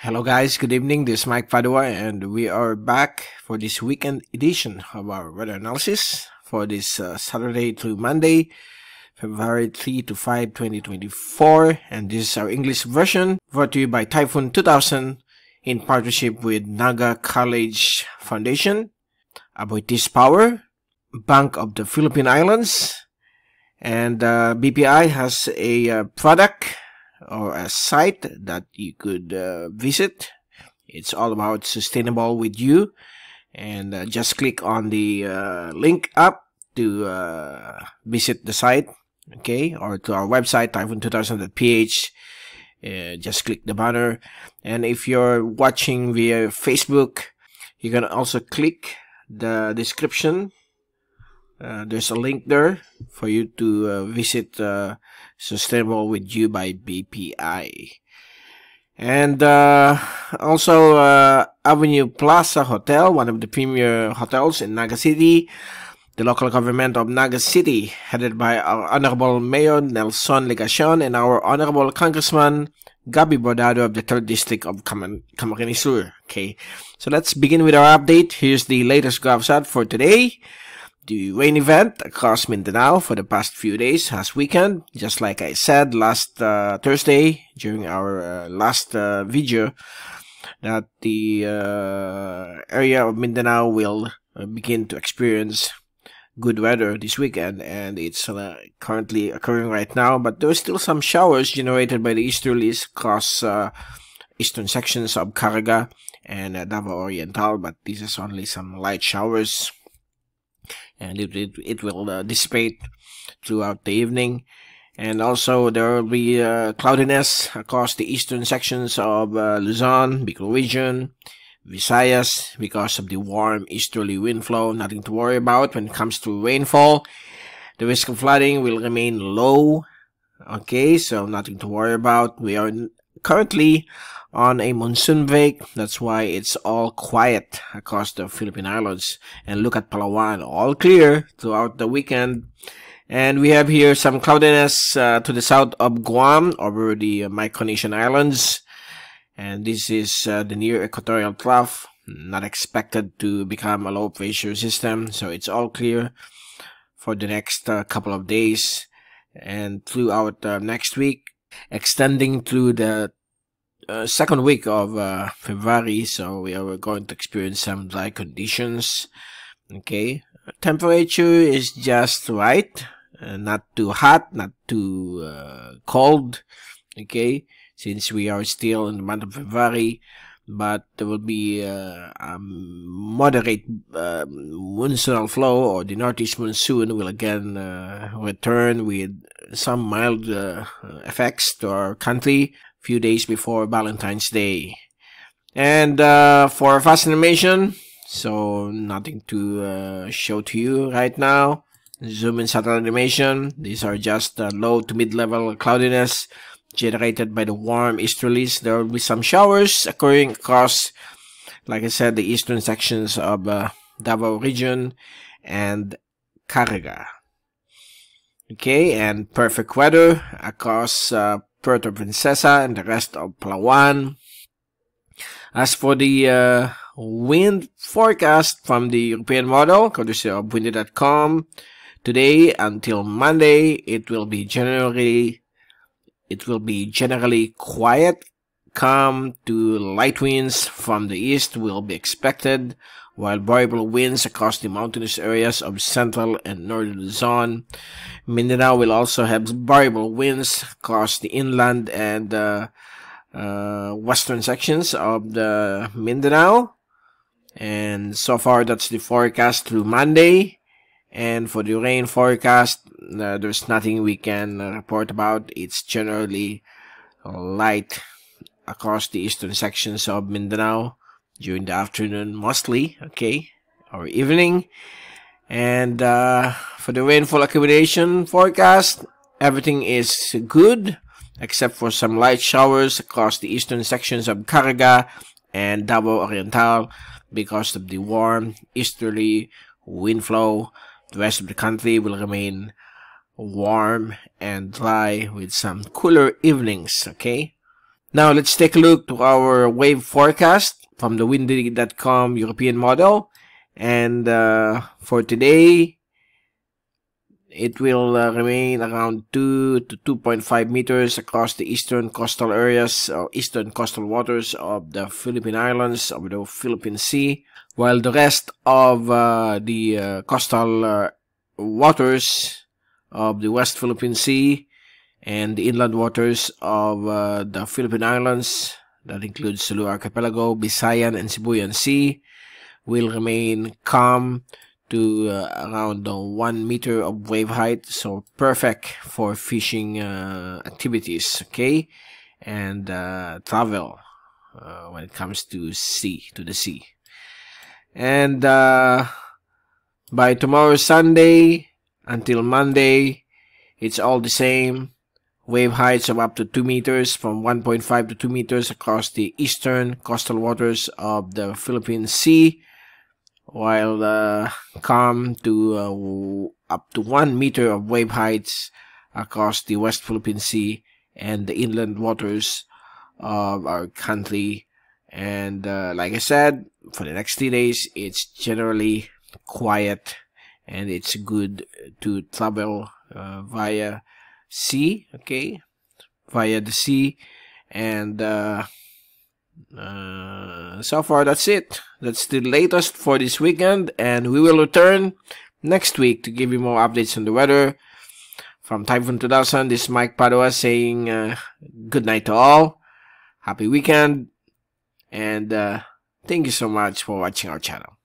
Hello guys, good evening. This is Mike Padua and we are back for this weekend edition of our weather analysis for this Saturday to Monday, February 3 to 5, 2024. And this is our English version brought to you by Typhoon 2000 in partnership with Naga College Foundation, Aboitiz Power, Bank of the Philippine Islands, and BPI has a product or a site that you could visit. It's all about sustainable with you, and just click on the link up to visit the site, okay, or to our website typhoon2000.ph. Just click the banner, and if you're watching via Facebook, you can also click the description. There's a link there for you to visit Sustainable with You by BPI. And also Avenue Plaza Hotel, one of the premier hotels in Naga City. The local government of Naga City, headed by our Honorable Mayor Nelson Legacion and our Honorable Congressman Gabi Bordado of the 3rd District of Camarines Sur. Okay, so let's begin with our update. Here's the latest GovSat for today. The rain event across Mindanao for the past few days has weakened, just like I said last Thursday during our last video, that the area of Mindanao will begin to experience good weather this weekend, and it's currently occurring right now, but there are still some showers generated by the easterlies across eastern sections of Caraga and Davao Oriental, but this is only some light showers, and it will dissipate throughout the evening. And also there will be cloudiness across the eastern sections of Luzon, Bicol region, Visayas, because of the warm easterly wind flow. Nothing to worry about when it comes to rainfall. The risk of flooding will remain low. Okay, so nothing to worry about. We are currently on a monsoon break. That's why it's all quiet across the Philippine Islands. And look at Palawan, all clear throughout the weekend. And we have here some cloudiness to the south of Guam over the Micronesian Islands. And this is the near equatorial trough, not expected to become a low pressure system. So it's all clear for the next couple of days and throughout next week, extending through the second week of February. So we are going to experience some dry conditions. Okay, temperature is just right, not too hot, not too cold. Okay, since we are still in the month of February, but there will be a moderate monsoonal flow, or the northeast monsoon will again return with some mild effects to our country few days before Valentine's Day. And for fast animation, so nothing to show to you right now. Zoom in satellite animation. These are just low to mid-level cloudiness generated by the warm easterlies. There will be some showers occurring across, like I said, the eastern sections of Davao region and Caraga. Okay, and perfect weather across Puerto Princesa and the rest of Palawan. As for the wind forecast from the European model, courtesy of windy.com, today until Monday, it will be generally quiet. Calm to light winds from the east will be expected, while variable winds across the mountainous areas of central and northern Luzon. Mindanao will also have variable winds across the inland and western sections of the Mindanao. And so far, that's the forecast through Monday. And for the rain forecast, there's nothing we can report about. It's generally light across the eastern sections of Mindanao during the afternoon mostly, okay, or evening. And for the rainfall accumulation forecast, everything is good except for some light showers across the eastern sections of Caraga and Davao Oriental because of the warm easterly wind flow. The rest of the country will remain warm and dry with some cooler evenings, okay? Now let's take a look to our wave forecast from the windy.com European model. And for today, it will remain around 2 to 2.5 meters across the eastern coastal areas or eastern coastal waters of the Philippine Islands, of the Philippine Sea, while the rest of the coastal waters of the West Philippine Sea and the inland waters of the Philippine Islands, that includes Sulu Archipelago, Visayan, and Sibuyan Sea, will remain calm to around 1 meter of wave height, so perfect for fishing activities, okay, and travel when it comes to the sea. And by tomorrow Sunday until Monday, it's all the same. Wave heights of up to 2 meters, from 1.5 to 2 meters across the eastern coastal waters of the Philippine Sea, while calm to up to 1 meter of wave heights across the West Philippine Sea and the inland waters of our country. And like I said, for the next 3 days, it's generally quiet, and it's good to travel via sea, okay, via the sea. And so far, that's it. That's the latest for this weekend, and we will return next week to give you more updates on the weather. From Typhoon 2000, this is Mike Padua saying good night to all. Happy weekend, and thank you so much for watching our channel.